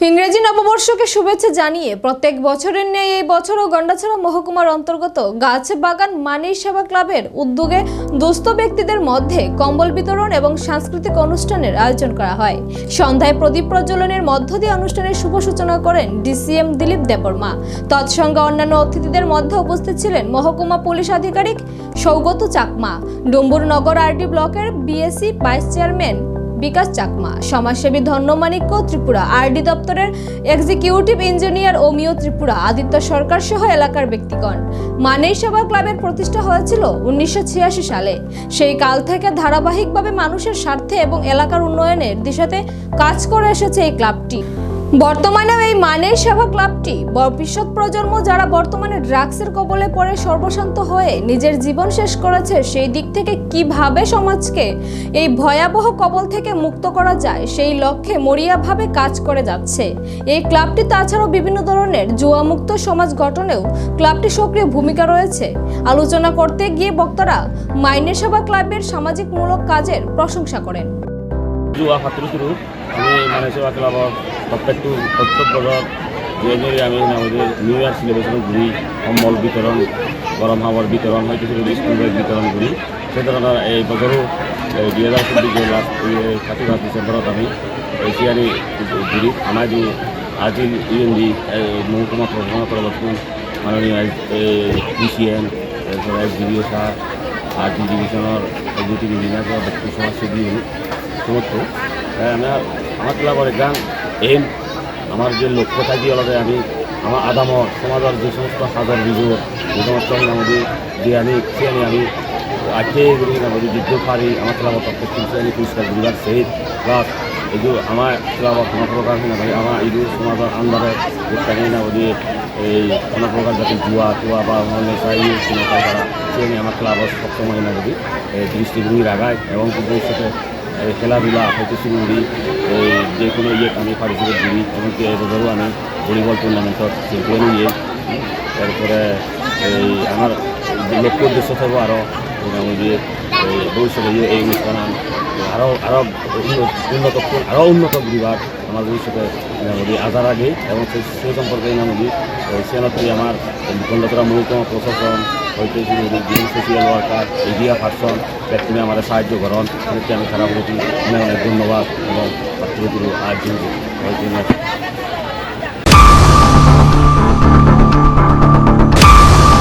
ইংরেজি নববর্ষকে শুভেচ্ছা জানিয়ে প্রত্যেক বছরের ন্যায় এই বছরও গন্ডাছড়া মহকুমার অন্তর্গত গাছ বাগান মানির সেবা ক্লাবের উদ্যোগে দুস্থ ব্যক্তিদের মধ্যে কম্বল বিতরণ এবং সাংস্কৃতিক অনুষ্ঠানের আয়োজন করা হয়। সন্ধ্যায় প্রদীপ প্রজ্বলনের মধ্য দিয়ে অনুষ্ঠানের শুভ সূচনা করেন ডিসিএম দিলীপ দেববর্মা। তৎসঙ্গে অন্যান্য অতিথিদের মধ্যে উপস্থিত ছিলেন মহকুমা পুলিশ আধিকারিক সৌগত চাকমা, ডুম্বুর নগর আরডি ব্লকের বিএসসি ভাইস চেয়ারম্যান বিকাশ চাকমা, সমাজসেবী ধন্যমাণিক্য ত্রিপুরা, আরডি দপ্তরের এক্সিকিউটিভ ইঞ্জিনিয়ার অমিয় ত্রিপুরা, আদিত্য সরকার সহ এলাকার ব্যক্তিগণ। মানির সেবা ক্লাবের প্রতিষ্ঠা হয়েছিল 1986 সালে। সেই কাল থেকে ধারাবাহিকভাবে মানুষের স্বার্থে এবং এলাকার উন্নয়নের দিশাতে কাজ করে এসেছে এই ক্লাবটি। বর্তমানেও এই মানির সেবা ক্লাবটি ভবিষ্যৎ প্রজন্ম যারা বর্তমানে ড্রাগসের কবলে পড়ে সর্বশান্ত হয়ে নিজের জীবন শেষ করেছে, সেই দিক থেকে কিভাবে সমাজকে এই ভয়াবহ কবল থেকে মুক্ত করা যায় সেই লক্ষ্যে মরিয়াভাবে কাজ করে যাচ্ছে। এই ক্লাবটি তাছাড়াও বিভিন্ন ধরনের জুয়ামুক্ত সমাজ গঠনেও ক্লাবটি সক্রিয় ভূমিকা রয়েছে। আলোচনা করতে গিয়ে বক্তারা মানির সেবা ক্লাবের সামাজিকমূলক কাজের প্রশংসা করেন। আমি মানির সেবা ক্লাবৰ প্ৰত্যেক বছৰ জানুৱাৰী আমি নিউ ইয়াৰ সেলিব্রেশন ঘূৰি কম্বল বিতৰণ, গৰম হাৱাৰ বিতৰণ, হয়তো স্কুল বেগ বিতৰণ কৰি সেই ধৰণৰ এই বছৰো 2024 লাষ্ট 31 ডিচেম্বৰত আমি এছিয়ানি ঘূৰি আমাৰ যি আজিল ইউএনডি মহকুমা প্ৰশাসনৰ পৰৱৰ্তী মাননীয় ডিচিএম এছডিবিঅ ছাৰ আৰটি ডিভিশনৰ এক্সিকিউটিভ ইঞ্জিনিয়াৰ ব্যক্তি সমাজসেবী সমস্ত আমার ক্লাবের গান এইম আমার যে লক্ষ্য থাকি অলরে আমি আমার আদামর সমাজের যে সমস্ত সাজর বিজুর যে সমস্ত আমাদের দিয়ে আমি সিয়ানি আমি আজকে আমাদের যুদ্ধ পারি আমার ক্লাবের প্রত্যেক সিয়ানি পুরস্কার গুলিবার সেই প্লাস এই যে আমার ক্লাবের কোনো প্রকার আমার এই সমাজের আন্দারে আমাদের এই কোনো প্রকার যাতে জুয়া টুয়া বা নেশা করা সিয়ানি আমার ক্লাবের সবসময় আমাদের দৃষ্টিভঙ্গি রাখায় এবং ভবিষ্যতে খেলাধুলা হয়তো শুরু করি যে কোনো আমি পার্টিসিপেট করি, এমনকি এবছরও আমি ভলিবল টুর্নামেন্টত চ্যাম্পিয়ন হয়ে তারপরে এই আমার লক্ষ্য উদ্দেশ্য থাকবো আরও মোটামুটি ভবিষ্যতে এই অনুষ্ঠান আরও উন্নত পরিবার আমার ভবিষ্যতে মোটামুটি আসার আগে এবং সেই সম্পর্কে মোটামুটি সেনাত্রী আমার গন্ডাছড়া মহকুমা প্রশাসন হয়তো green social worker area person ব্যক্তি আমার সাহায্য করেন, আমি তারা প্রতি অনেক ধন্যবাদ এবং ছাত্রগুলো আয়োজন হয়তো